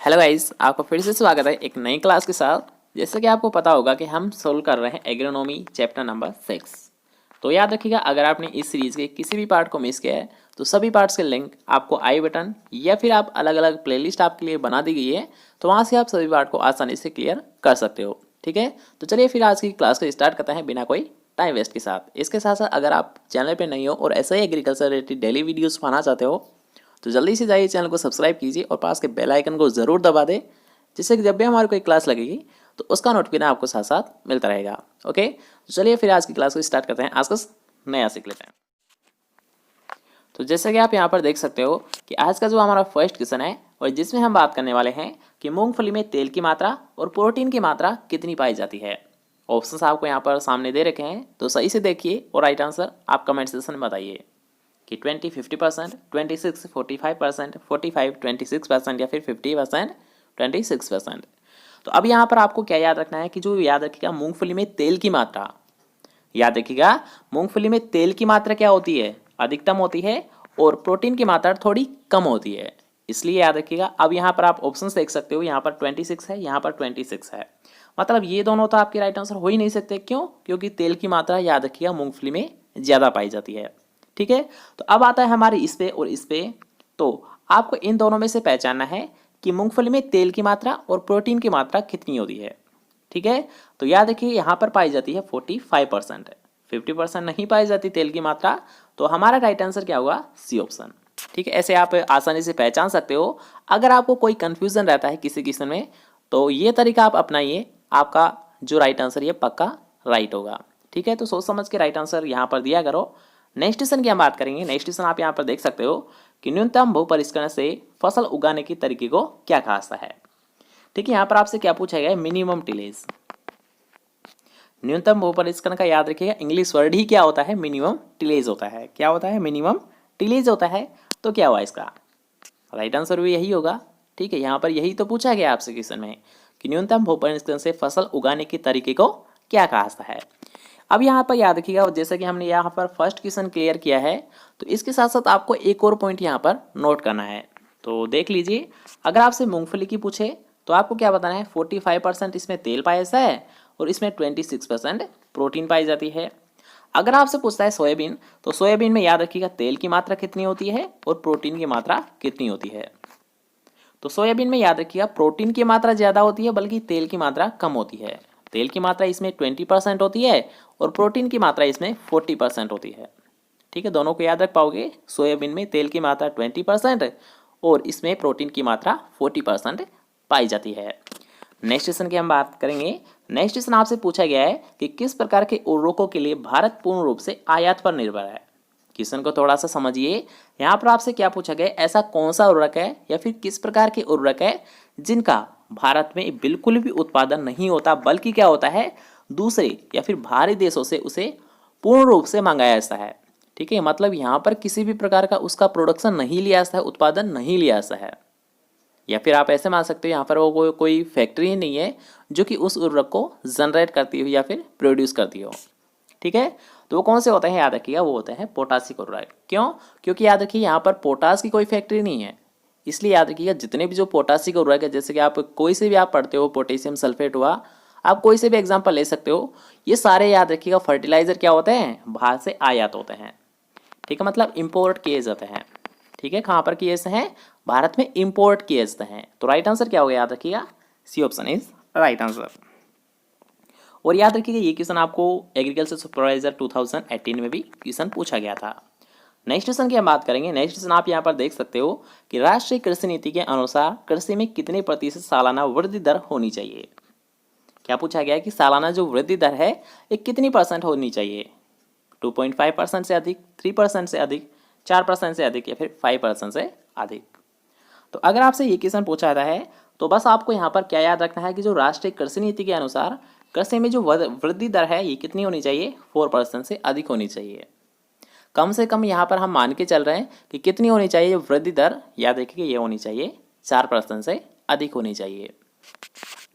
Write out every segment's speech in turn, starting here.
Hello guys, आपको फिर से स्वागत है एक नई क्लास के साथ। जैसे कि आपको पता होगा कि हम सोल्व कर रहे हैं एग्रोनॉमी चैप्टर नंबर 6। तो याद रखिएगा, अगर आपने इस सीरीज़ के किसी भी पार्ट को मिस किया है तो सभी पार्ट्स के लिंक आपको आई बटन या फिर आप अलग अलग प्लेलिस्ट आपके लिए बना दी गई है, तो वहाँ से आप सभी पार्ट को आसानी से क्लियर कर सकते हो। ठीक है, तो चलिए फिर आज की क्लास को स्टार्ट करते हैं बिना कोई टाइम वेस्ट के साथ। इसके साथ साथ अगर आप चैनल पर नहीं हो और ऐसे ही एग्रीकल्चर रिलेटेड डेली वीडियोज़ पाना चाहते हो तो जल्दी से जाइए चैनल को सब्सक्राइब कीजिए और पास के बेल आइकन को ज़रूर दबा दें, जिससे कि जब भी हमारी कोई क्लास लगेगी तो उसका नोटिफिकेशन आपको साथ साथ मिलता रहेगा। ओके, तो चलिए फिर आज की क्लास को स्टार्ट करते हैं। आज का नया सीख लेते हैं। तो जैसे कि आप यहाँ पर देख सकते हो कि आज का जो हमारा फर्स्ट क्वेश्चन है और जिसमें हम बात करने वाले हैं कि मूंगफली में तेल की मात्रा और प्रोटीन की मात्रा कितनी पाई जाती है। ऑप्शंस आपको यहाँ पर सामने दे रखे हैं, तो सही से देखिए और राइट आंसर आप कमेंट सेक्शन में बताइए कि 20-50%, 26-45%, 45-26% या फिर 50% 26%। तो अब यहाँ पर आपको क्या याद रखना है कि जो याद रखिएगा मूंगफली में तेल की मात्रा, याद रखिएगा मूंगफली में तेल की मात्रा क्या होती है, अधिकतम होती है और प्रोटीन की मात्रा थोड़ी कम होती है। इसलिए याद रखिएगा। अब यहाँ पर आप ऑप्शन देख सकते हो, यहाँ पर 26 है, यहाँ पर 26 है, मतलब ये दोनों तो आपके राइट आंसर हो ही नहीं सकते। क्यों? क्योंकि तेल की मात्रा याद रखिएगा मूंगफली में ज़्यादा पाई जाती है। ठीक है, तो अब आता है हमारे इस पे और इस पे। तो आपको इन दोनों में से पहचानना है कि मूंगफली में तेल की मात्रा और प्रोटीन की मात्रा कितनी होती है। ठीक है, तो याद रखिए यहाँ पर पाई जाती है 45%, 50% नहीं पाई जाती तेल की मात्रा। तो हमारा राइट आंसर क्या होगा? C option. ठीक है, ऐसे आप आसानी से पहचान सकते हो। अगर आपको कोई कंफ्यूजन रहता है किसी क्वेश्चन में तो ये तरीका आप अपनाइए, आपका जो राइट आंसर ये पक्का राइट होगा। ठीक है, तो सोच समझ के राइट आंसर यहाँ पर दिया करो। नेक्स्ट क्वेश्चन की हम बात करेंगे। नेक्स्ट क्वेश्चन आप यहाँ पर देख सकते हो कि न्यूनतम भू परिष्करण से फसल उगाने की तरीके को क्या कहा जाता है। ठीक है, यहाँ पर आपसे क्या पूछा गया है? Minimum tillage. न्यूनतम भू परिष्करण का याद रखिएगा इंग्लिश वर्ड ही क्या होता है? मिनिमम टिलेज होता है। क्या होता है? मिनिमम टिलेज होता है। तो क्या हुआ इसका राइट आंसर भी यही होगा। ठीक है, यहाँ पर यही तो पूछा गया आपसे क्वेश्चन में कि न्यूनतम भू परिष्करण से फसल उगाने की तरीके को क्या कहा जाता है। अब यहाँ पर याद रखिएगा, जैसे कि हमने यहाँ पर फर्स्ट क्वेश्चन क्लियर किया है तो इसके साथ साथ आपको एक और पॉइंट यहाँ पर नोट करना है। तो देख लीजिए, अगर आपसे मूंगफली की पूछे तो आपको क्या बताना है? 45% इसमें तेल पाया जाता है और इसमें 26% प्रोटीन पाई जाती है। अगर आपसे पूछता है सोयाबीन, तो सोयाबीन में याद रखिएगा तेल की मात्रा कितनी होती है और प्रोटीन की मात्रा कितनी होती है। तो सोयाबीन में याद रखिएगा प्रोटीन की मात्रा ज़्यादा होती है बल्कि तेल की मात्रा कम होती है। तेल की मात्रा इसमें 20% होती है और प्रोटीन की मात्रा इसमें 40% होती है। ठीक है, दोनों को याद रख पाओगे। सोयाबीन में तेल की मात्रा 20% और इसमें प्रोटीन की मात्रा 40% पाई जाती है। नेक्स्ट क्वेश्चन की हम बात करेंगे। नेक्स्ट क्वेश्चन आपसे पूछा गया है कि किस प्रकार के उर्वरकों के लिए भारत पूर्ण रूप से आयात पर निर्भर है। क्वेश्चन को थोड़ा सा समझिए। यहाँ पर आपसे क्या पूछा गया? ऐसा कौन सा उर्वरक है या फिर किस प्रकार के उर्वरक है जिनका भारत में बिल्कुल भी उत्पादन नहीं होता बल्कि क्या होता है, दूसरे या फिर बाहरी देशों से उसे पूर्ण रूप से मंगाया जाता है। ठीक है, मतलब यहाँ पर किसी भी प्रकार का उसका प्रोडक्शन नहीं लिया जाता है, उत्पादन नहीं लिया जाता है। या फिर आप ऐसे मान सकते हो यहाँ पर वो कोई फैक्ट्री ही नहीं है जो कि उस उर्वरक को जनरेट करती हो या फिर प्रोड्यूस करती हो। ठीक है, तो वो कौन से होते हैं? याद रखिएगा वो होते हैं पोटासिक उर्वरक। क्यों? क्योंकि याद रखिए यहाँ पर पोटास की कोई फैक्ट्री नहीं है, इसलिए याद रखिएगा जितने भी जो पोटासिक उर्वरक है, जैसे कि आप कोई से भी आप पढ़ते हो, पोटेशियम सल्फेट हुआ, आप कोई से भी एग्जाम्पल ले सकते हो, ये सारे याद रखिएगा फर्टिलाइजर क्या होते हैं? बाहर से आयात होते हैं। ठीक है, मतलब इम्पोर्ट किए जाते हैं। ठीक है, कहाँ पर किए जाते हैं? भारत में इम्पोर्ट किए जाते हैं। तो राइट आंसर क्या होगा? याद रखिएगा C option is right answer. और याद रखिएगा ये क्वेश्चन आपको एग्रीकल्चर सुपरवाइजर 2018 में भी क्वेश्चन पूछा गया था। नेक्स्ट क्वेश्चन की हम बात करेंगे। नेक्स्ट क्वेश्चन आप यहाँ पर देख सकते हो कि राष्ट्रीय कृषि नीति के अनुसार कृषि में कितने प्रतिशत सालाना वृद्धि दर होनी चाहिए। क्या पूछा गया है कि सालाना जो वृद्धि दर है ये कितनी % होनी चाहिए? 2.5% से अधिक, 3% से अधिक, 4% से अधिक या फिर 5% से अधिक। तो अगर आपसे ये क्वेश्चन पूछा जाता है तो बस आपको यहाँ पर क्या याद रखना है कि जो राष्ट्रीय कृषि नीति के अनुसार कृषि में जो वृद्धि दर है ये कितनी होनी चाहिए? 4% से अधिक होनी चाहिए। कम से कम यहाँ पर हम मान के चल रहे हैं कि कितनी होनी चाहिए वृद्धि दर? याद रखिए ये होनी चाहिए 4% से अधिक होनी चाहिए।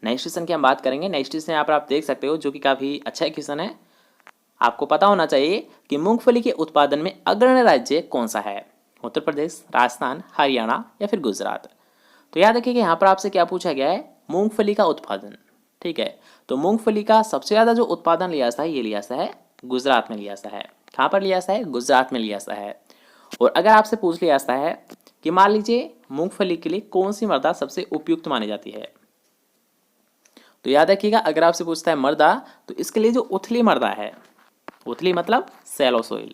नेक्स्ट क्वेश्चन की हम बात करेंगे। नेक्स्ट क्वेश्चन यहाँ पर आप देख सकते हो जो कि काफ़ी अच्छा क्वेश्चन है। आपको पता होना चाहिए कि मूंगफली के उत्पादन में अग्रणी राज्य कौन सा है? उत्तर प्रदेश, राजस्थान, हरियाणा या फिर गुजरात। तो याद रखिए कि यहाँ पर आपसे क्या पूछा गया है, मूंगफली का उत्पादन। ठीक है, तो मूंगफली का सबसे ज़्यादा जो उत्पादन लिया जाता है ये लिया जाता है गुजरात में लिया जाता है। कहाँ पर लिया जाता है, गुजरात में लिया जाता है। और अगर आपसे पूछ लिया जाता है कि मान लीजिए मूंगफली के लिए कौन सी मृदा सबसे उपयुक्त मानी जाती है, तो याद रखिएगा अगर आपसे पूछता है मृदा, तो इसके लिए जो उथली मृदा है, उथली मतलब सैलो सोइल।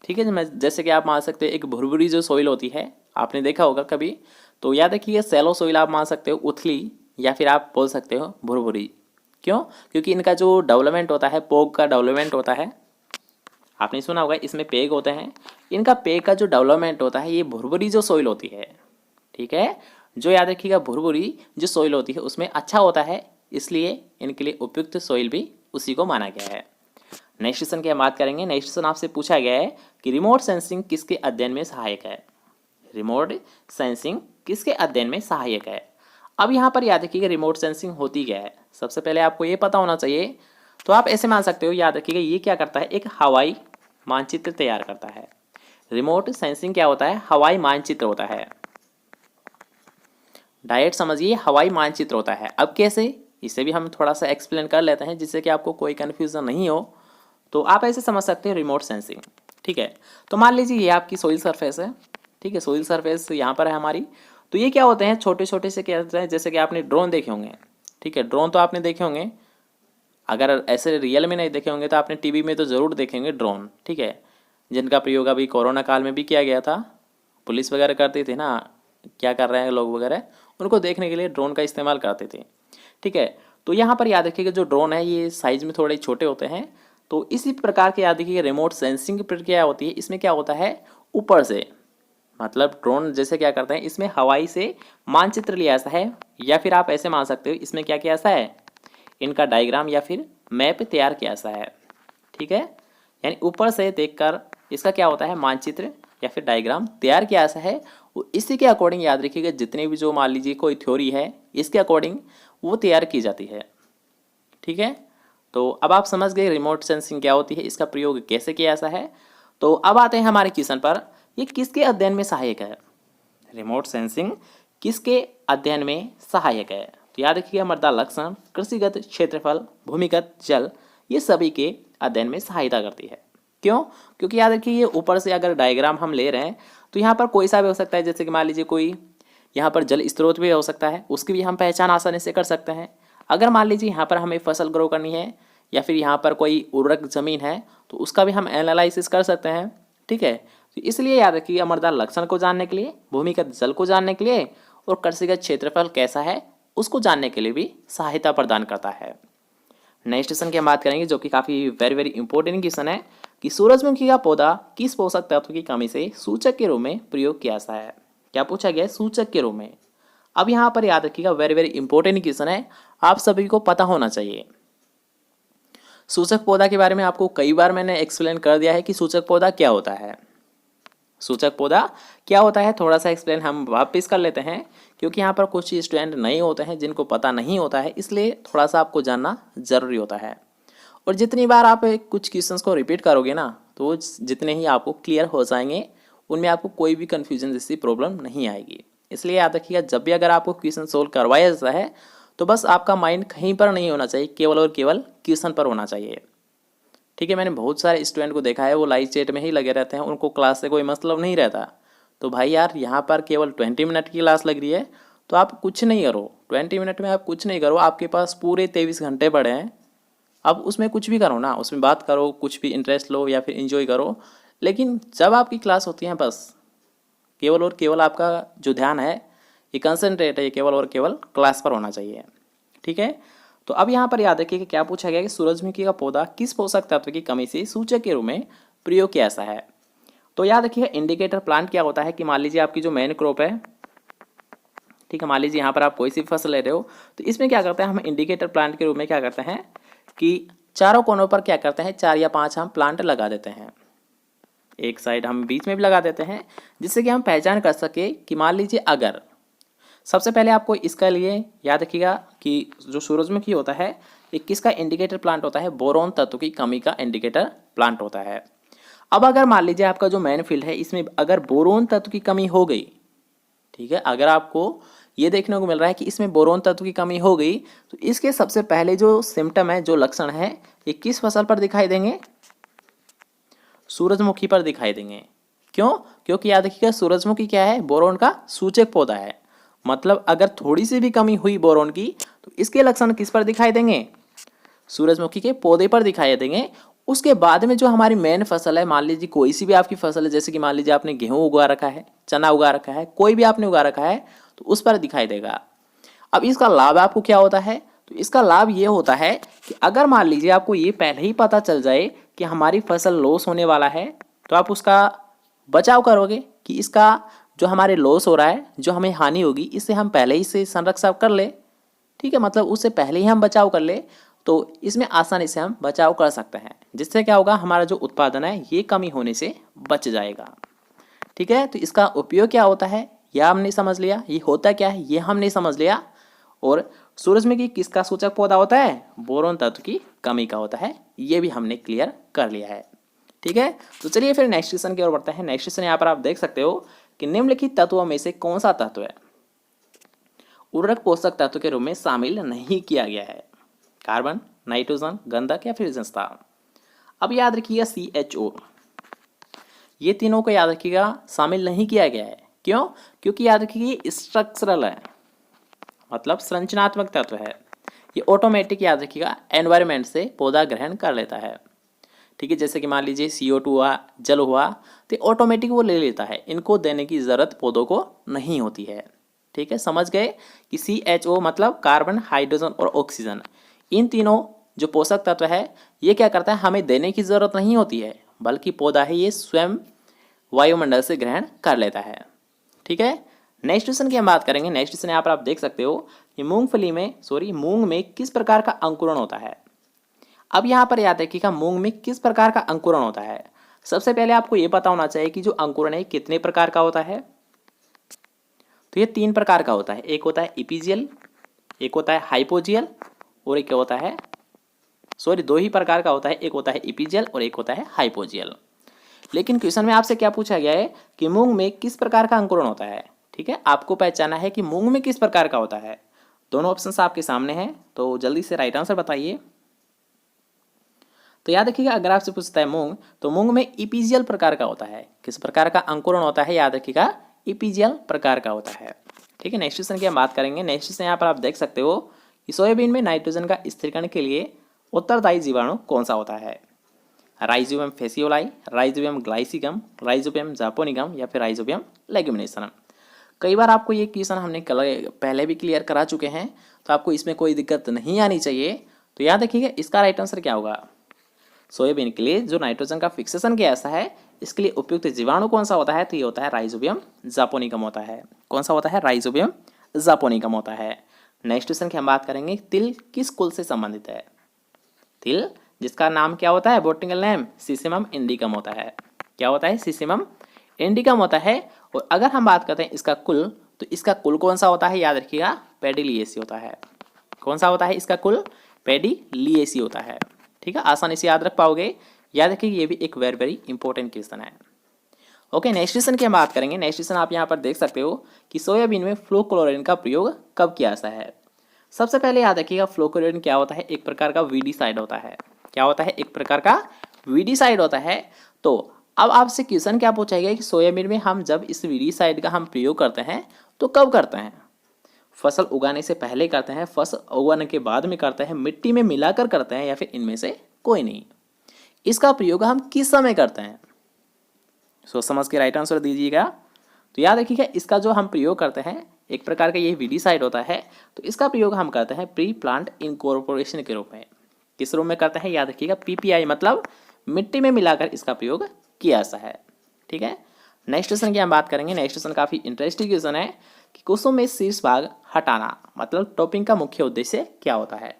ठीक है, जैसे कि आप मान सकते हैं एक भुरभुरी जो सोइल होती है, आपने देखा होगा कभी, तो याद रखिए सैलो सोइल आप मान सकते हो उथली, या फिर आप बोल सकते हो भुरभुरी। क्यों, क्योंकि इनका जो डेवलपमेंट होता है, पोग का डेवलपमेंट होता है, आपने सुना होगा इसमें पेग होते हैं, इनका पेग का जो डेवलपमेंट होता है ये भुरभुरी जो सोइल होती है। ठीक है, जो याद रखिएगा भुरभुरी जो सोइल होती है उसमें अच्छा होता है, इसलिए इनके लिए उपयुक्त सोइल भी उसी को माना गया है। नेक्स्ट क्वेश्चन की हम बात करेंगे। नेक्स्ट क्वेश्चन आपसे पूछा गया है कि रिमोट सेंसिंग किसके अध्ययन में सहायक है। रिमोट सेंसिंग किसके अध्ययन में सहायक है। अब यहाँ पर याद रखिएगा रिमोट सेंसिंग होती क्या है, सबसे पहले आपको ये पता होना चाहिए। तो आप ऐसे मान सकते हो, याद रखिएगा ये क्या करता है, एक हवाई मानचित्र तैयार करता है। रिमोट सेंसिंग क्या होता है, हवाई मानचित्र होता है। डायरेक्ट समझिए हवाई मानचित्र होता है। अब कैसे, इसे भी हम थोड़ा सा एक्सप्लेन कर लेते हैं जिससे कि आपको कोई कन्फ्यूजन नहीं हो। तो आप ऐसे समझ सकते हैं रिमोट सेंसिंग। ठीक है, तो मान लीजिए ये आपकी सोइल सरफेस है। ठीक है, सोइल सरफेस यहाँ पर है हमारी। तो ये क्या होते हैं, छोटे छोटे से क्या होते हैं, जैसे कि आपने ड्रोन देखे होंगे। ठीक है, ड्रोन तो आपने देखे होंगे, अगर ऐसे रियल में नहीं देखे होंगे तो आपने टीवी में तो ज़रूर देखेंगे ड्रोन। ठीक है, जिनका प्रयोग अभी कोरोना काल में भी किया गया था, पुलिस वगैरह करती थी ना, क्या कर रहे हैं लोग वगैरह, उनको देखने के लिए ड्रोन का इस्तेमाल करते थे। ठीक है, तो यहाँ पर याद रखिएगा जो ड्रोन है ये साइज में थोड़े छोटे होते हैं। तो इसी प्रकार के याद रखिएगा रिमोट सेंसिंग की प्रक्रिया होती है। इसमें क्या होता है, ऊपर से, मतलब ड्रोन जैसे क्या करते हैं, इसमें हवाई से मानचित्र लिया जाता है, या फिर आप ऐसे मान सकते हो इसमें क्या किया जाता है, इनका डायग्राम या फिर मैप तैयार किया जाता है। ठीक है, यानी ऊपर से देखकर इसका क्या होता है, मानचित्र या फिर डायग्राम तैयार किया जाता है। इसी के अकॉर्डिंग याद रखिएगा जितने भी जो मान लीजिए कोई थ्योरी है, इसके अकॉर्डिंग वो तैयार की जाती है। ठीक है, तो अब आप समझ गए रिमोट सेंसिंग क्या होती है, इसका प्रयोग कैसे किया जाता है। तो अब आते हैं हमारे क्वेश्चन पर, ये किसके अध्ययन में सहायक है। रिमोट सेंसिंग किसके अध्ययन में सहायक है। तो याद रखिएगा मृदा लक्षण, कृषिगत क्षेत्रफल, भूमिगत जल, ये सभी के अध्ययन में सहायता करती है। क्यों, क्योंकि याद रखिए ये ऊपर से अगर डायग्राम हम ले रहे हैं तो यहाँ पर कोई सा भी हो सकता है, जैसे कि मान लीजिए कोई यहाँ पर जल स्रोत भी हो सकता है, उसकी भी हम पहचान आसानी से कर सकते हैं। अगर मान लीजिए यहाँ पर हमें फसल ग्रो करनी है, या फिर यहाँ पर कोई उर्वरक ज़मीन है, तो उसका भी हम एनालिसिस कर सकते हैं। ठीक है, तो इसलिए याद रखिए मृदा लक्षण को जानने के लिए, भूमिगत जल को जानने के लिए, और कृषिगत क्षेत्रफल कैसा है उसको जानने के लिए भी सहायता प्रदान करता है। नेक्स्ट क्वेश्चन की हम बात करेंगे जो कि काफ़ी वेरी इंपॉर्टेंट क्वेश्चन है कि सूरजमुखी का पौधा किस पोषक तत्व की कमी से सूचक के रूप में प्रयोग किया जाता है। क्या पूछा गया है, सूचक के रूप में। अब यहाँ पर याद रखिएगा वेरी इंपॉर्टेंट क्वेश्चन है, आप सभी को पता होना चाहिए। सूचक पौधा के बारे में आपको कई बार मैंने एक्सप्लेन कर दिया है कि सूचक पौधा क्या होता है। सूचक पौधा क्या होता है थोड़ा सा एक्सप्लेन हम वापस कर लेते हैं, क्योंकि यहाँ पर कुछ स्टूडेंट नहीं होते हैं जिनको पता नहीं होता है, इसलिए थोड़ा सा आपको जानना जरूरी होता है। और जितनी बार आप कुछ क्वेश्चंस को रिपीट करोगे ना, तो जितने ही आपको क्लियर हो जाएंगे, उनमें आपको कोई भी कन्फ्यूजन जैसी प्रॉब्लम नहीं आएगी। इसलिए याद रखिएगा जब भी अगर आपको क्वेश्चन सोल्व करवाया जाता है तो बस आपका माइंड कहीं पर नहीं होना चाहिए, केवल और केवल क्वेश्चन पर होना चाहिए। ठीक है, मैंने बहुत सारे स्टूडेंट को देखा है वो लाइव चैट में ही लगे रहते हैं, उनको क्लास से कोई मतलब नहीं रहता। तो भाई यार यहाँ पर केवल 20 मिनट की क्लास लग रही है, तो आप कुछ नहीं करो, 20 मिनट में आप कुछ नहीं करो, आपके पास पूरे 23 घंटे पड़े हैं। अब उसमें कुछ भी करो ना, उसमें बात करो, कुछ भी इंटरेस्ट लो या फिर इंजॉय करो, लेकिन जब आपकी क्लास होती है बस केवल और केवल आपका जो ध्यान है, ये कंसंट्रेट है, ये केवल और केवल क्लास पर होना चाहिए। ठीक है, तो अब यहाँ पर याद रखिए कि क्या पूछा गया कि सूरजमुखी का पौधा किस पोषक तत्व की कमी से सूचक के रूप में प्रयोग किया जाता है। तो याद रखिएगा इंडिकेटर प्लांट क्या होता है कि मान लीजिए आपकी जो मेन क्रॉप है, ठीक है, मान लीजिए यहाँ पर आप कोई सी फसल ले रहे हो, तो इसमें क्या करते हैं हम इंडिकेटर प्लांट के रूप में क्या करते हैं कि चारों कोनों पर क्या करते हैं 4 या 5 हम प्लांट लगा देते हैं, एक साइड हम बीच में भी लगा देते हैं, जिससे कि हम पहचान कर सके कि मान लीजिए अगर सबसे पहले आपको इसका लिए याद रखिएगा कि जो सूरजमुखी होता है ये किसका इंडिकेटर प्लांट होता है, बोरोन तत्व की कमी का इंडिकेटर प्लांट होता है। अब अगर मान लीजिए आपका जो मेन फील्ड है इसमें अगर बोरोन तत्व की कमी हो गई, ठीक है, अगर आपको ये देखने को मिल रहा है कि इसमें बोरोन तत्व की कमी हो गई तो इसके सबसे पहले जो सिम्टम है, जो लक्षण है, ये किस फसल पर दिखाई देंगे? सूरजमुखी पर दिखाई देंगे। क्यों? क्योंकि याद रखिएगा सूरजमुखी क्या है? बोरोन का सूचक पौधा है। मतलब अगर थोड़ी सी भी कमी हुई बोरोन की तो इसके लक्षण किस पर दिखाई देंगे? सूरजमुखी के पौधे पर दिखाई देंगे। उसके बाद में जो हमारी मेन फसल है, मान लीजिए कोई सी भी आपकी फसल है, जैसे कि मान लीजिए आपने गेहूं उगा रखा है, चना उगा रखा है, कोई भी आपने उगा रखा है तो उस पर दिखाई देगा। अब इसका लाभ आपको क्या होता है? तो इसका लाभ ये होता है कि अगर मान लीजिए आपको ये पहले ही पता चल जाए कि हमारी फसल लॉस होने वाला है तो आप उसका बचाव करोगे कि इसका जो हमारे लॉस हो रहा है, जो हमें हानि होगी, इससे हम पहले ही से संरक्षण कर ले। ठीक है, मतलब उससे पहले ही हम बचाव कर ले तो इसमें आसानी से हम बचाव कर सकते हैं, जिससे क्या होगा, हमारा जो उत्पादन है ये कमी होने से बच जाएगा। ठीक है, तो इसका उपयोग क्या होता है यह हमने समझ लिया, ये होता क्या है ये हमने समझ लिया। और सूरजमुखी किसका सूचक पौधा होता है? बोरोन तत्व की कमी का होता है, ये भी हमने क्लियर कर लिया है। ठीक है, तो चलिए फिर नेक्स्ट क्वेश्चन की ओर बढ़ते हैं। नेक्स्ट क्वेश्चन यहाँ पर आप देख सकते हो कि निम्नलिखित तत्वों में से कौन सा तत्व है उर्वरक पोषक तत्व के रूप में शामिल नहीं किया गया है? कार्बन, नाइट्रोजन, गंधक या फिर जस्ता। अब याद रखिएगा CHO, ये तीनों को याद रखिएगा शामिल नहीं किया गया है। क्यों? क्योंकि याद रखिए स्ट्रक्चरल है, मतलब संरचनात्मक तत्व है। ये ऑटोमेटिक याद रखिएगा एनवायरनमेंट से पौधा ग्रहण कर लेता है। ठीक है, जैसे कि मान लीजिए CO2 हुआ, जल हुआ, तो ऑटोमेटिक वो ले लेता है, इनको देने की ज़रूरत पौधों को नहीं होती है। ठीक है, समझ गए कि CHO मतलब कार्बन, हाइड्रोजन और ऑक्सीजन, इन तीनों जो पोषक तत्व है ये क्या करता है, हमें देने की ज़रूरत नहीं होती है, बल्कि पौधा है ये स्वयं वायुमंडल से ग्रहण कर लेता है। ठीक है, नेक्स्ट क्वेश्चन की हम बात करेंगे। नेक्स्ट क्वेश्चन यहाँ पर आप देख सकते हो कि मूंग में किस प्रकार का अंकुरण होता है? अब यहाँ पर याद रखिएगा मूंग में किस प्रकार का अंकुरण होता है। सबसे पहले आपको ये पता होना चाहिए कि जो अंकुरण है कितने प्रकार का होता है। तो ये 3 प्रकार का होता है, एक होता है इपीजियल, एक होता है हाइपोजियल और एक होता है 2 ही प्रकार का होता है, एक होता है इपीजियल और एक होता है हाइपोजियल। लेकिन क्वेश्चन में आपसे क्या पूछा गया है कि मूंग में किस प्रकार का अंकुरण होता है। ठीक है, आपको पहचाना है कि मूंग में किस प्रकार का होता है। दोनों ऑप्शंस आपके सामने हैं, तो जल्दी से राइट आंसर बताइए। तो याद रखिएगा अगर आपसे पूछता है मूंग, तो मूंग में इपीजियल प्रकार का होता है। किस प्रकार का अंकुरण होता है? याद रखिएगा इपीजियल प्रकार का होता है। ठीक है, नेक्स्ट क्वेश्चन की हम बात करेंगे। नेक्स्ट क्वेश्चन यहाँ पर आप देख सकते हो कि सोयाबीन में नाइट्रोजन का स्थिरीकरण के लिए उत्तरदायी जीवाणु कौन सा होता है? राइजोबियम फेसियोलाई, राइजोबियम ग्लाइसिकम, राइजोबियम जापोनिकम या फिर राइजोबियम लेग्यूमिनेशन। कई बार आपको ये क्वेश्चन हमने पहले भी क्लियर करा चुके हैं, तो आपको इसमें कोई दिक्कत नहीं आनी चाहिए। तो याद रखिएगा इसका राइट आंसर क्या होगा? सोयाबीन के लिए जो नाइट्रोजन का फिक्सेशन किया ऐसा है, इसके लिए उपयुक्त जीवाणु कौन सा होता है? तो ये होता है राइजोबियम जापोनिकम होता है। कौन सा होता है? राइजोबियम जापोनिकम होता है। नेक्स्ट क्वेश्चन की हम बात करेंगे, तिल किस कुल से संबंधित है? तिल जिसका नाम क्या होता है, बोटनिकल नेम सिसिमम इंडिकम होता है। क्या होता है? सिसिमम इंडिकम होता है। और अगर हम बात करते हैं इसका कुल, तो इसका कुल कौन सा होता है? याद रखिएगा पेडिलिएसी होता है। कौन सा होता है इसका कुल? पेडिलिएसी होता है। ठीक है, आसानी से याद रख पाओगे। याद रखिए ये भी एक वेरी वेरी इंपॉर्टेंट क्वेश्चन है। ओके, नेक्स्ट क्वेश्चन की हम बात करेंगे। नेक्स्ट क्वेश्चन आप यहाँ पर देख सकते हो कि सोयाबीन में फ्लोक्लोरिन का प्रयोग कब किया जाता है? सबसे पहले याद रखिएगा फ्लोक्लोरिन क्या होता है? एक प्रकार का वीडीसाइड होता है। क्या होता है? एक प्रकार का वीडीसाइड होता है। तो अब आपसे क्वेश्चन क्या पूछा गया कि सोयाबीन में हम जब इस वीडीसाइड का हम प्रयोग करते हैं तो कब करते हैं? फसल उगाने से पहले करते हैं, फसल उगाने के बाद में करते हैं, मिट्टी में मिलाकर करते हैं, या फिर इनमें से कोई नहीं? इसका प्रयोग हम किस समय करते हैं? सोच समझ के राइट आंसर दीजिएगा। तो याद रखिएगा इसका जो हम प्रयोग करते हैं, एक प्रकार का ये वीडीसाइड होता है, तो इसका प्रयोग हम करते हैं प्री प्लांट इनकॉर्पोरेशन के रूप में। किस रूप में करते हैं? याद रखिएगा PPI मतलब मिट्टी में मिलाकर इसका प्रयोग किया जाता है। ठीक है, नेक्स्ट क्वेश्चन की हम बात करेंगे। नेक्स्ट क्वेश्चन काफी इंटरेस्टिंग क्वेश्चन है कि कुसुम में शीर्ष भाग हटाना मतलब टॉपिंग का मुख्य उद्देश्य क्या होता है?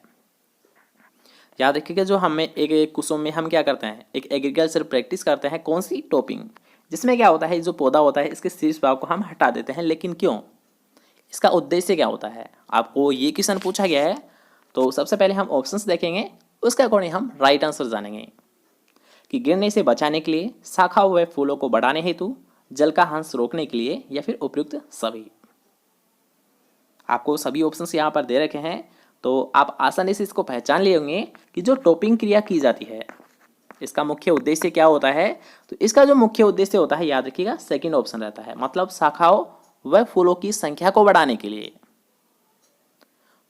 याद रखिएगा जो हमें एक कुसुम में हम क्या करते हैं, एक एग्रीकल्चर प्रैक्टिस करते हैं। कौन सी? टॉपिंग, जिसमें क्या होता है जो पौधा होता है इसके शीर्ष भाग को हम हटा देते हैं। लेकिन क्यों? इसका उद्देश्य क्या होता है? आपको ये क्वेश्चन पूछा गया है। तो सबसे पहले हम ऑप्शंस देखेंगे, उसके अकॉर्डिंग हम राइट आंसर जानेंगे कि गिरने से बचाने के लिए, शाखा हुए फूलों को बढ़ाने हेतु, जल का हंस रोकने के लिए, या फिर उपयुक्त सभी। आपको सभी ऑप्शंस यहाँ पर दे रखे हैं, तो आप आसानी से इसको पहचान लिए होंगे कि जो टॉपिंग क्रिया की जाती है इसका मुख्य उद्देश्य क्या होता है। तो इसका जो मुख्य उद्देश्य होता है, याद रखिएगा, सेकंड ऑप्शन रहता है, मतलब शाखाओं व फूलों की संख्या को बढ़ाने के लिए।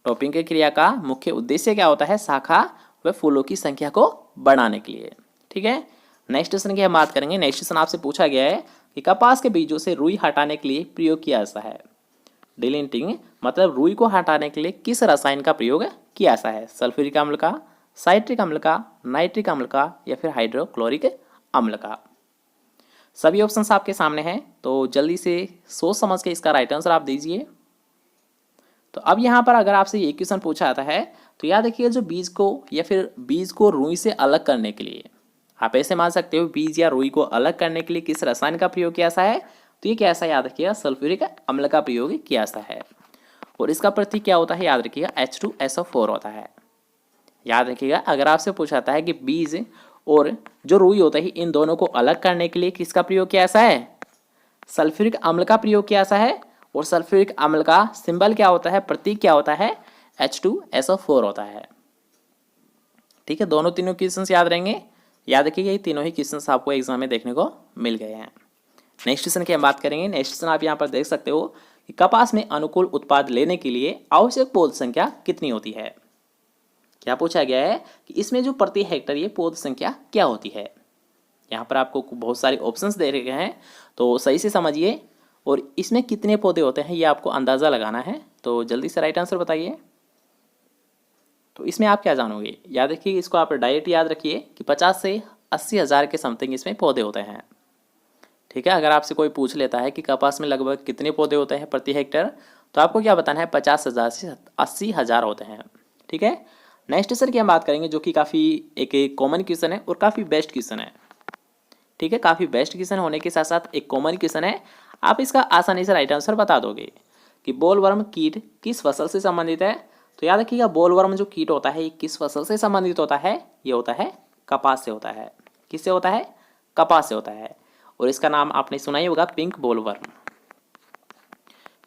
टॉपिंग की क्रिया का मुख्य उद्देश्य क्या होता है, शाखा व फूलों की संख्या को बढ़ाने के लिए। ठीक है, नेक्स्ट क्वेश्चन की हम बात करेंगे। नेक्स्ट क्वेश्चन आपसे पूछा गया है कि कपास के बीजों से रुई हटाने के लिए प्रयोग किया जाता है। डिलिंटिंग मतलब रुई को हटाने के लिए किस रसायन का प्रयोग किया जाता है, सल्फ्यूरिक अम्ल का, साइट्रिक अम्ल का, नाइट्रिक अम्ल का, या फिर हाइड्रोक्लोरिक अम्ल का। सभी ऑप्शंस आपके सामने हैं, तो जल्दी से सोच समझ के इसका राइट आंसर आप दीजिए। तो अब यहाँ पर अगर आपसे ये क्वेश्चन पूछा जाता है तो याद रखिएगा, जो बीज को या फिर बीज को रुई से अलग करने के लिए, आप ऐसे मान सकते हो, बीज या रुई को अलग करने के लिए किस रसायन का प्रयोग किया जाता है, तो ये कैसा, याद रखिएगा, सल्फ्यूरिक अम्ल का प्रयोग किया जाता है। और इसका प्रतीक क्या होता है, याद रखिएगा, H2SO4 होता है। याद रखिएगा, अगर आपसे पूछा जाता है कि बीज और जो रुई होता है इन दोनों को अलग करने के लिए किसका प्रयोग किया जाता है, सल्फ्यूरिक अम्ल का प्रयोग किया जाता है। और सल्फ्यूरिक अम्ल का सिंबल क्या होता है, प्रतीक क्या होता है, H2SO4 होता है। ठीक है, दोनों तीनों क्वेश्चंस याद रहेंगे। याद रखिएगा, ये तीनों ही क्वेश्चंस आपको एग्जाम में देखने को मिल गए हैं। नेक्स्ट क्वेश्चन की हम बात करेंगे। नेक्स्ट क्वेश्चन आप यहाँ पर देख सकते हो कि कपास में अनुकूल उत्पाद लेने के लिए आवश्यक पौध संख्या कितनी होती है। क्या पूछा गया है कि इसमें जो प्रति हेक्टर ये पौध संख्या क्या होती है। यहाँ पर आपको बहुत सारे ऑप्शंस दे रखे हैं, तो सही से समझिए, और इसमें कितने पौधे होते हैं ये आपको अंदाज़ा लगाना है। तो जल्दी से राइट आंसर बताइए। तो इसमें आप क्या जानोगे, याद रखिए, इसको आप डायरेक्ट याद रखिए कि 50 से 80 हज़ार के समथिंग इसमें पौधे होते हैं। ठीक है, अगर आपसे कोई पूछ लेता है कि कपास में लगभग कितने पौधे होते हैं प्रति हेक्टर, तो आपको क्या बताना है, 50,000 से 80,000 होते हैं। ठीक है, नेक्स्ट क्वेश्चन की हम बात करेंगे, जो कि काफ़ी एक कॉमन क्वेश्चन है और काफ़ी बेस्ट क्वेश्चन है। ठीक है, काफ़ी बेस्ट क्वेश्चन होने के साथ साथ एक कॉमन क्वेश्चन है। आप इसका आसानी से राइट आंसर बता दोगे कि बोलवर्म कीट किस फसल से संबंधित है। तो याद रखिएगा, बोलवर्म जो कीट होता है ये किस फसल से संबंधित होता है, ये होता है कपास से होता है। किससे होता है, कपास से होता है। और इसका नाम आपने सुना ही होगा, पिंक बोलवर्म।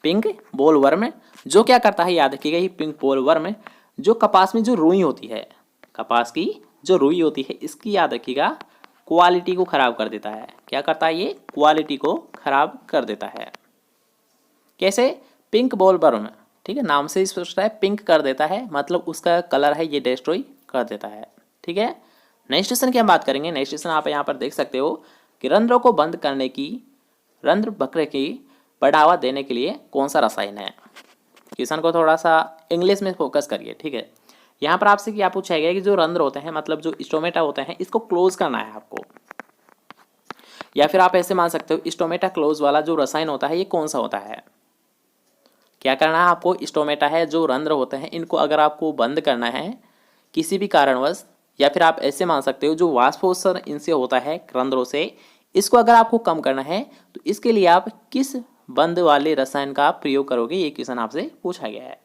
पिंक बोलवर्म जो क्या करता है, याद रखिएगा, ये पिंक बोलवर्म जो कपास में जो रुई होती है, कपास की जो रुई होती है, इसकी याद रखिएगा क्वालिटी को खराब कर देता है। क्या करता है, ये क्वालिटी को खराब कर देता है। कैसे, पिंक बोलवर्म, ठीक है, नाम से स्पष्ट है, पिंक कर देता है, मतलब उसका कलर है ये डिस्ट्रॉय कर देता है। ठीक है, नेक्स्ट क्वेश्चन की हम बात करेंगे। नेक्स्ट क्वेश्चन आप यहाँ पर देख सकते हो कि रंध्रों को बंद करने की, रंध्र बकरे की बढ़ावा देने के लिए कौन सा रसायन है। क्वेश्चन को थोड़ा सा इंग्लिश में फोकस करिए। ठीक है, यहाँ पर आपसे क्या पूछा गया कि जो रंध्र होते हैं, मतलब जो स्टोमेटा होते हैं, इसको क्लोज करना है आपको, या फिर आप ऐसे मान सकते हो स्टोमेटा क्लोज वाला जो रसायन होता है ये कौन सा होता है। क्या करना है आपको, स्टोमेटा है जो रंध्र होते हैं इनको अगर आपको बंद करना है किसी भी कारणवश, या फिर आप ऐसे मान सकते हो जो वाष्पोत्सर्जन इनसे होता है रंध्रों से, इसको अगर आपको कम करना है तो इसके लिए आप किस बंद वाले रसायन का आप प्रयोग करोगे, ये क्वेश्चन आपसे पूछा गया है।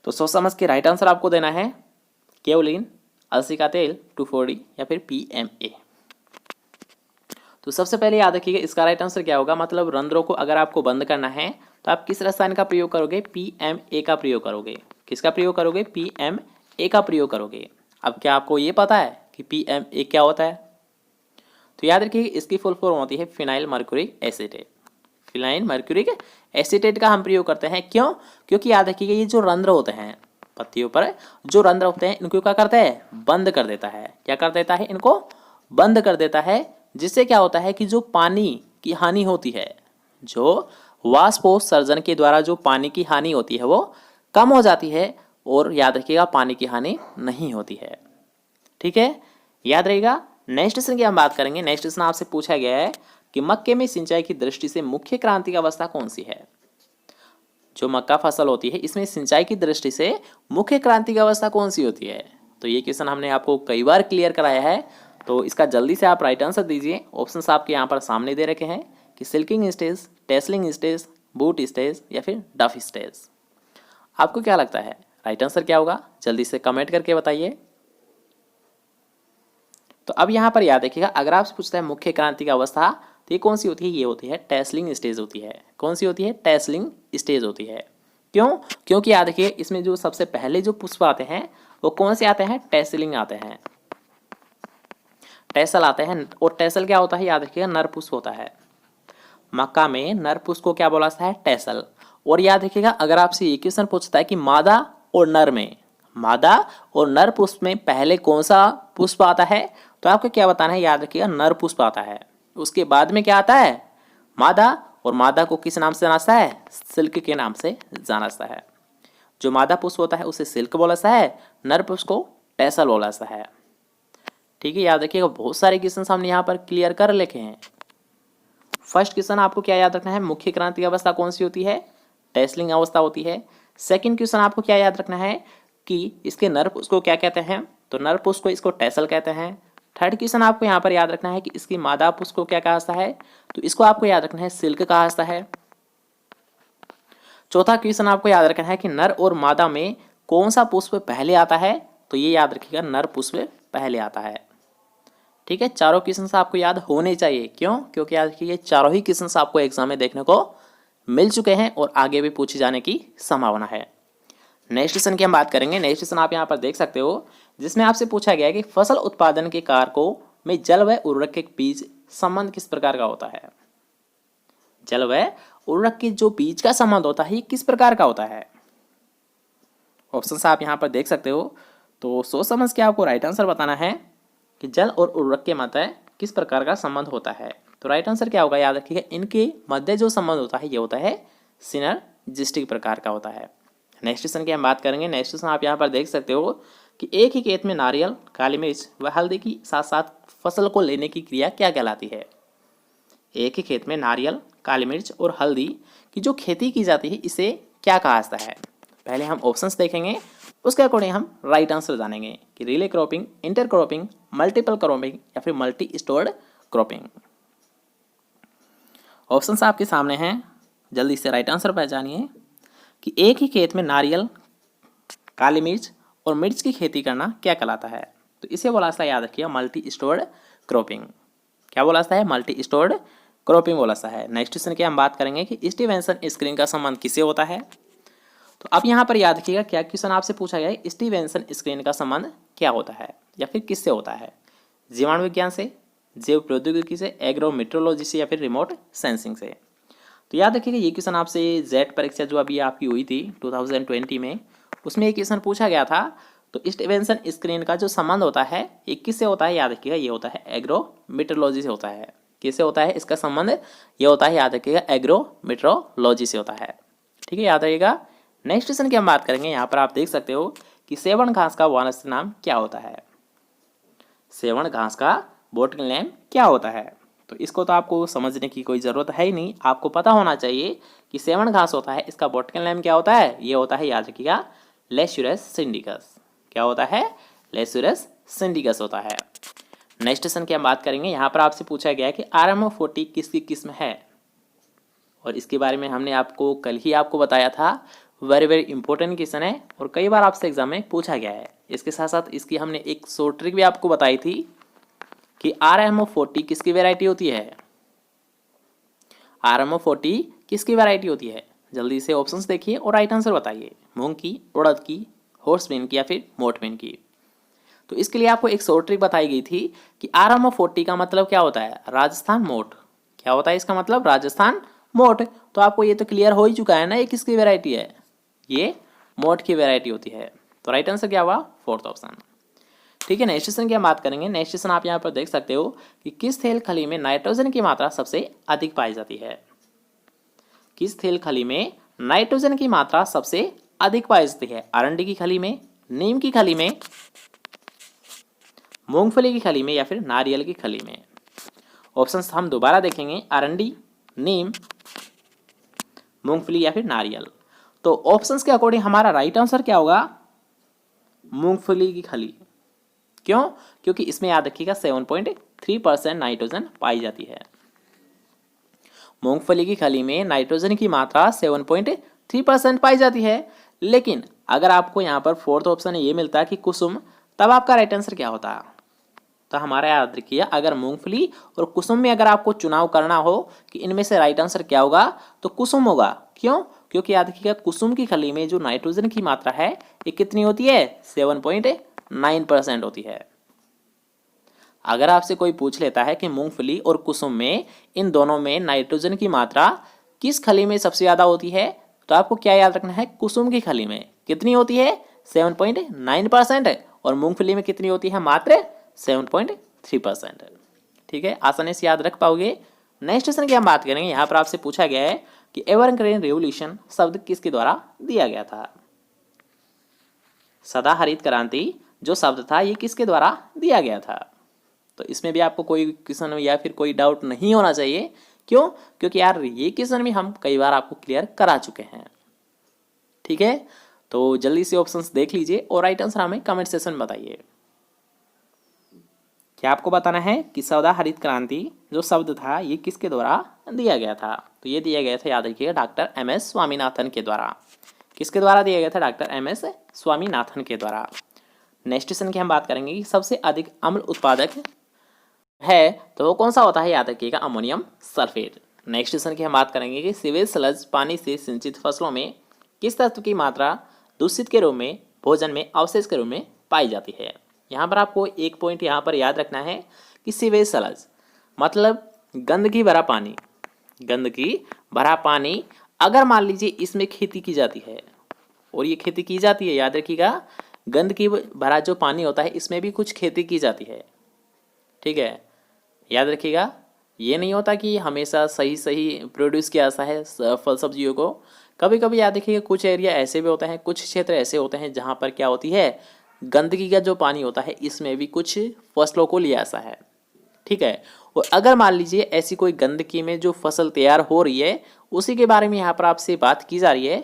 तो सोच समझ के राइट आंसर आपको देना है केओलिन, अलसी का तेल, 2,4-D या फिर PMA। तो सबसे पहले याद रखिएगा इसका राइट आंसर क्या होगा, मतलब रंध्रों को अगर आपको बंद करना है तो आप किस रसायन का प्रयोग करोगे, PMA का प्रयोग करोगे। किसका प्रयोग करोगे, PMA का प्रयोग करोगे। अब क्या आपको ये पता है कि PMA क्या होता है, तो याद रखिए इसकी फुल फॉर्म होती है phenyl mercuric acetate. Phenyl mercuric acetate का हम प्रयोग करते हैं, क्यों, क्योंकि याद रखिएगा ये जो रंध्र होते हैं पत्तियों पर, जो रंध्र होते हैं इनको क्या करता है, बंद कर देता है। क्या कर देता है, इनको बंद कर देता है, जिससे क्या होता है कि जो पानी की हानि होती है, जो वाष्पोत्सर्जन के द्वारा जो पानी की हानि होती है वो कम हो जाती है, और याद रखिएगा पानी की हानि नहीं होती है। ठीक है, याद रहेगा। नेक्स्ट क्वेश्चन की हम बात करेंगे। नेक्स्ट क्वेश्चन आपसे पूछा गया है कि मक्के में सिंचाई की दृष्टि से मुख्य क्रांतिक अवस्था कौन सी है। जो मक्का फसल होती है इसमें सिंचाई की दृष्टि से मुख्य क्रांतिक अवस्था कौन सी होती है। तो ये क्वेश्चन हमने आपको कई बार क्लियर कराया है, तो इसका जल्दी से आप राइट आंसर दीजिए। ऑप्शंस आपके यहाँ पर सामने दे रखे हैं कि silking stage, tasseling stage, boot stage या फिर डफ स्टेज। आपको क्या लगता है राइट आंसर क्या होगा, जल्दी से कमेंट करके बताइए। तो अब यहाँ पर याद रखिएगा, अगर आपसे पूछता है मुख्य क्रांति की अवस्था, तो ये कौन सी होती है, ये होती है टेसलिंग स्टेज होती है। कौन सी होती है, टेसलिंग स्टेज होती है। क्यों, क्योंकि याद रखिए इसमें जो सबसे पहले जो पुष्प आते हैं वो कौन से आते हैं, टेसलिंग आते हैं, टेसल आते हैं। और टेसल क्या होता है, याद रखिएगा नर पुष्प होता है। मक्का में नर पुष्प को क्या बोला जाता है, टेसल। और याद रखिएगा अगर आपसे ये क्वेश्चन पूछता है कि मादा और नर में, मादा और नर पुष्प में पहले कौन सा पुष्प आता है, तो आपको क्या बताना है, याद रखिएगा नर पुष्प आता है। उसके बाद में क्या आता है, मादा। और मादा को किस नाम से जाना है, सिल्क के नाम से जाना जाता है। जो मादा पुष्प होता है उसे सिल्क बोला जाता है, नर पुष्प को टेसल बोला जाता है। ठीक है, याद रखिएगा बहुत सारे क्वेश्चन हमने यहाँ पर क्लियर कर लिखे हैं। फर्स्ट क्वेश्चन आपको क्या याद रखना है, मुख्य क्रांति अवस्था कौन सी होती है, टेसलिंग अवस्था होती है। सेकंड क्वेश्चन आपको क्या याद रखना है कि इसके नर पुष्प को क्या कहते हैं, तो नर पुष्प को इसको टेसल कहते हैं। थर्ड क्वेश्चन आपको यहाँ पर याद रखना है कि इसकी मादा पुष्प को क्या कहा जाता है, तो इसको आपको याद रखना है सिल्क कहा जाता है। चौथा क्वेश्चन आपको याद रखना है कि नर और मादा में कौन सा पुष्प पहले आता है, तो ये याद रखिएगा नर पुष्प पहले आता है। ठीक है, चारों क्वेश्चन आपको याद होने चाहिए। क्यों, क्योंकि याद रखिए चारों ही क्वेश्चन आपको एग्जाम में देखने को मिल चुके हैं और आगे भी पूछे जाने की संभावना है। नेक्स्ट क्वेश्चन की हम बात करेंगे। नेक्स्ट क्वेश्चन आप यहाँ पर देख सकते हो जिसमें आपसे पूछा गया है कि फसल उत्पादन के कारकों में जल व उर्वरक के बीच संबंध किस प्रकार का होता है। जल व उर्वरक के जो बीच का संबंध होता है ये किस प्रकार का होता है। ऑप्शन आप यहाँ पर देख सकते हो, तो सोच समझ के आपको राइट आंसर बताना है कि जल और उर्वरक के मध्य किस प्रकार का संबंध होता है। तो राइट आंसर क्या होगा, याद रखिएगा इनके मध्य जो संबंध होता है ये होता है सिनर्जिस्टिक प्रकार का होता है। नेक्स्ट क्वेश्चन की हम बात करेंगे। नेक्स्ट क्वेश्चन आप यहाँ पर देख सकते हो कि एक ही खेत में नारियल, काली मिर्च व हल्दी की साथ साथ फसल को लेने की क्रिया क्या कहलाती है। एक ही खेत में नारियल, काली मिर्च और हल्दी की जो खेती की जाती है इसे क्या कहा जाता है। पहले हम ऑप्शंस देखेंगे, उसके अकॉर्डिंग हम राइट आंसर जानेंगे कि relay cropping, inter cropping, multiple cropping या फिर मल्टी स्टोर्ड क्रॉपिंग। ऑप्शंस आपके सामने हैं, जल्दी से राइट आंसर पहचानिए कि एक ही खेत में नारियल, काली मिर्च और मिर्च की खेती करना क्या कहलाता है। तो इसे बोला जाता है, याद रखिए मल्टी स्टोर्ड क्रॉपिंग। क्या बोला जाता है, मल्टी स्टोर्ड क्रॉपिंग बोला जाता है। नेक्स्ट क्वेश्चन की हम बात करेंगे कि स्टीवेंसन स्क्रीन का संबंध किससे होता है। तो अब यहाँ पर याद रखिएगा क्या क्वेश्चन आपसे पूछा गया है, स्टीवेंसन स्क्रीन का संबंध क्या होता है या फिर किससे होता है। जीवाणु विज्ञान से, जैव प्रौद्योगिकी से, एग्रोमेट्रोलॉजी से या फिर रिमोट सेंसिंग से। तो याद रखिएगा ये क्वेश्चन आपसे जेट परीक्षा जो अभी आपकी हुई थी 2020 में, उसमें एक क्वेश्चन पूछा गया था। तो स्टीवेंसन स्क्रीन का जो संबंध होता है ये किससे होता है, याद रखिएगा ये होता है एग्रोमेट्रोलॉजी से होता है। किससे होता है इसका संबंध, ये होता है याद रखिएगा एग्रोमेट्रोलॉजी से होता है। ठीक है, याद रखिएगा। नेक्स्ट क्वेश्चन की हम बात करेंगे। यहाँ पर आप देख सकते हो कि सेवण घास का वानस्पतिक नाम क्या होता है। सेवण घास का बॉटनिकल नेम क्या होता है। तो इसको तो आपको समझने की कोई ज़रूरत है ही नहीं, आपको पता होना चाहिए कि सेवण घास होता है इसका बॉटनिकल नेम क्या होता है, ये होता है याद रखिएगा लेसुरस सिंडिकस। क्या होता है, लेसुरस सिंडिकस होता है। नेक्स्ट क्वेश्चन की हम बात करेंगे। यहाँ पर आपसे पूछा गया है कि RM40 किसकी किस्म है, और इसके बारे में हमने आपको कल ही आपको बताया था। वेरी वेरी इंपॉर्टेंट क्वेश्चन है और कई बार आपसे एग्जाम में पूछा गया है। इसके साथ साथ इसकी हमने एक शॉर्ट ट्रिक भी आपको बताई थी कि RM40 किसकी वैरायटी होती है। RM40 किसकी वैरायटी होती है, जल्दी से ऑप्शंस देखिए और राइट आंसर बताइए। मूंग की, उड़द की, हॉर्सबीन की या फिर मोठबीन की। तो इसके लिए आपको एक शॉर्ट ट्रिक बताई गई थी कि RM40 का मतलब क्या होता है, राजस्थान मोठ। क्या होता है इसका मतलब, राजस्थान मोठ। तो आपको ये तो क्लियर हो ही चुका है ना, ये किसकी वैरायटी है, ये मोठ की वैरायटी होती है। तो राइट आंसर क्या हुआ, फोर्थ ऑप्शन। ठीक है, नेक्स्ट क्वेश्चन की हम बात करेंगे। नेक्स्ट क्वेश्चन आप यहाँ पर देख सकते हो कि किस थेल खली में नाइट्रोजन की मात्रा सबसे अधिक पाई जाती है। किस थेल खली में नाइट्रोजन की मात्रा सबसे अधिक पाई जाती है, अरंडी की खली में, नीम की खली में, मूंगफली की खली में या फिर नारियल की खली में। ऑप्शंस हम दोबारा देखेंगे, अरंडी, नीम, मूंगफली या फिर नारियल। तो ऑप्शंस के अकॉर्डिंग हमारा राइट आंसर क्या होगा, मूंगफली की खली। क्यों, क्योंकि इसमें याद रखिएगा 7.3% नाइट्रोजन पाई जाती है। मूंगफली की खली में नाइट्रोजन की मात्रा 7.3% पाई जाती है। लेकिन अगर आपको यहाँ पर फोर्थ ऑप्शन ये मिलता है कि कुसुम, तब आपका राइट आंसर क्या होता, तो हमारा याद रखिए, अगर मूंगफली और कुसुम में अगर आपको चुनाव करना हो कि इनमें से राइट आंसर क्या होगा, तो कुसुम होगा। क्यों? क्योंकि याद रखिएगा कुसुम की खली में जो नाइट्रोजन की मात्रा है ये कितनी होती है, 7.9% होती है। अगर आपसे कोई पूछ लेता है कि मूंगफली और कुसुम में इन दोनों में नाइट्रोजन की मात्रा किस खली में सबसे ज़्यादा होती है, तो आपको क्या याद रखना है, कुसुम की खली में कितनी होती है, 7.9%, और मूंगफली में कितनी होती है, मात्र 7.3%। ठीक है, आसानी से याद रख पाओगे। नेक्स्ट क्वेश्चन की हम बात करेंगे। यहाँ पर आपसे पूछा गया है कि एवरग्रीन रेवोल्यूशन शब्द किसके द्वारा दिया गया था। सदा हरित क्रांति जो शब्द था ये किसके द्वारा दिया गया था। तो इसमें भी आपको कोई क्वेश्चन या फिर कोई डाउट नहीं होना चाहिए। क्यों? क्योंकि यार ये क्वेश्चन भी हम कई बार आपको क्लियर करा चुके हैं। ठीक है, तो जल्दी से ऑप्शंस देख लीजिए और राइट आंसर हमें कमेंट सेक्शन में बताइए। क्या आपको बताना है कि सदा हरित क्रांति जो शब्द था ये किसके द्वारा दिया गया था। तो ये दिया गया था, याद रखिएगा, डॉक्टर एम.एस. स्वामीनाथन के द्वारा। किसके द्वारा दिया गया था, डॉक्टर एम.एस. स्वामीनाथन के द्वारा। नेक्स्ट क्वेश्चन की हम बात करेंगे कि सबसे अधिक अम्ल उत्पादक है तो वो कौन सा होता है, याद रखिएगा, अमोनियम सल्फेट। नेक्स्ट क्वेश्चन की हम बात करेंगे कि सीवेज स्लज पानी से सिंचित फसलों में किस तत्व की मात्रा दूषित के रूप में भोजन में अवशेष के रूप में पाई जाती है। यहाँ पर आपको एक पॉइंट यहाँ पर याद रखना है कि सीवेज स्लज मतलब गंदगी भरा पानी। गंदगी भरा पानी अगर मान लीजिए इसमें खेती की जाती है, और ये खेती की जाती है, याद रखिएगा, गंदगी भरा जो पानी होता है इसमें भी कुछ खेती की जाती है। ठीक है, याद रखिएगा, ये नहीं होता कि हमेशा सही प्रोड्यूस किया जाता है फल सब्जियों को। कभी कभी याद रखिएगा कुछ एरिया ऐसे भी होते हैं, कुछ क्षेत्र ऐसे होते हैं जहाँ पर क्या होती है, गंदगी का जो पानी होता है इसमें भी कुछ फसलों को लिया जाता है। ठीक है, और अगर मान लीजिए ऐसी कोई गंदगी में जो फसल तैयार हो रही है उसी के बारे में यहाँ पर आपसे बात की जा रही है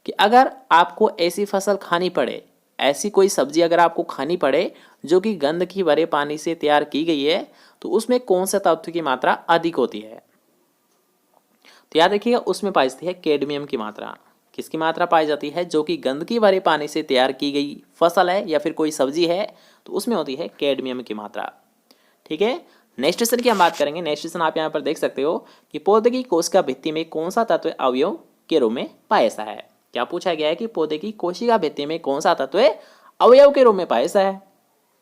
कि अगर आपको ऐसी फसल खानी पड़े, ऐसी कोई सब्जी अगर आपको खानी पड़े जो कि गंदगी भरे पानी से तैयार की गई है, तो उसमें कौन सा तत्व की मात्रा अधिक होती है। तो याद रखिएगा उसमें पाई जाती है कैडमियम की मात्रा। किसकी मात्रा पाई जाती है, जो कि गंदगी भरे पानी से तैयार की गई फसल है या फिर कोई सब्जी है तो उसमें होती है कैडमियम की मात्रा। ठीक है, नेक्स्ट क्वेश्चन की हम बात करेंगे। नेक्स्ट क्वेश्चन आप यहाँ पर देख सकते हो कि पौधे की कोशिका भित्ति में कौन सा तत्व अवयव के रूप में पाया जाता है। क्या पूछा गया है कि पौधे की कोशिका भित्ति में कौन सा तत्व अवयव के रूप में पाया जाता है।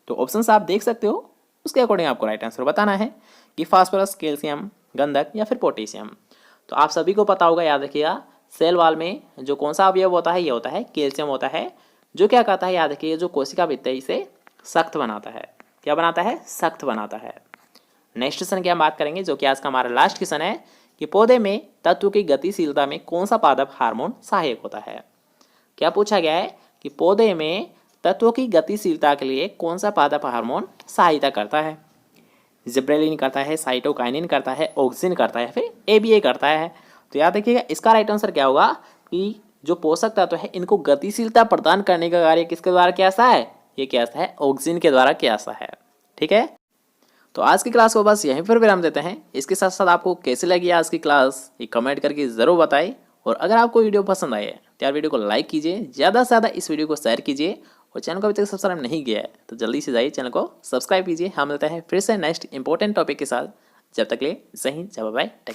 तो ऑप्शंस आप देख सकते हो, उसके अकॉर्डिंग आपको राइट आंसर बताना है कि फास्फोरस, कैल्शियम, गंधक या फिर पोटेशियम। तो आप सभी को पता होगा, याद रखिएगा, सेल वाल में जो कौन सा अवयव होता है, ये होता है कैल्शियम होता है, जो क्या कहता है, याद रखिएगा, जो कोशिका भित्ति है इसे सख्त बनाता है। क्या बनाता है, सख्त बनाता है। नेक्स्ट क्वेश्चन की हम बात करेंगे जो कि आज का हमारा लास्ट क्वेश्चन है कि पौधे में तत्व की गतिशीलता में कौन सा पादप हार्मोन सहायक होता है। क्या पूछा गया है कि पौधे में तत्वों की गतिशीलता के लिए कौन सा पादप हार्मोन सहायता करता है। जिब्रेलिन करता है, साइटोकाइनिन करता है, ऑक्सिन करता है, फिर एबीए करता है। तो याद रखिएगा इसका राइट आंसर क्या होगा कि जो पोषक तत्व है इनको गतिशीलता प्रदान करने का कार्य किसके द्वारा किया जाता है, ये क्या है, ऑक्सिन के द्वारा किया जाता है। ठीक है, तो आज की क्लास को बस यहीं पर विराम देते हैं। इसके साथ साथ आपको कैसी लगी आज की क्लास ये कमेंट करके ज़रूर बताएं, और अगर आपको वीडियो पसंद आए तो यार वीडियो को लाइक कीजिए, ज़्यादा से ज़्यादा इस वीडियो को शेयर कीजिए, और चैनल को अभी तक सब्सक्राइब नहीं किया है तो जल्दी से जाइए चैनल को सब्सक्राइब कीजिए। हम मिलते हैं फिर से नेक्स्ट इंपॉर्टेंट टॉपिक के साथ। जब तक के लिए सही, जय बाय, टेक केयर।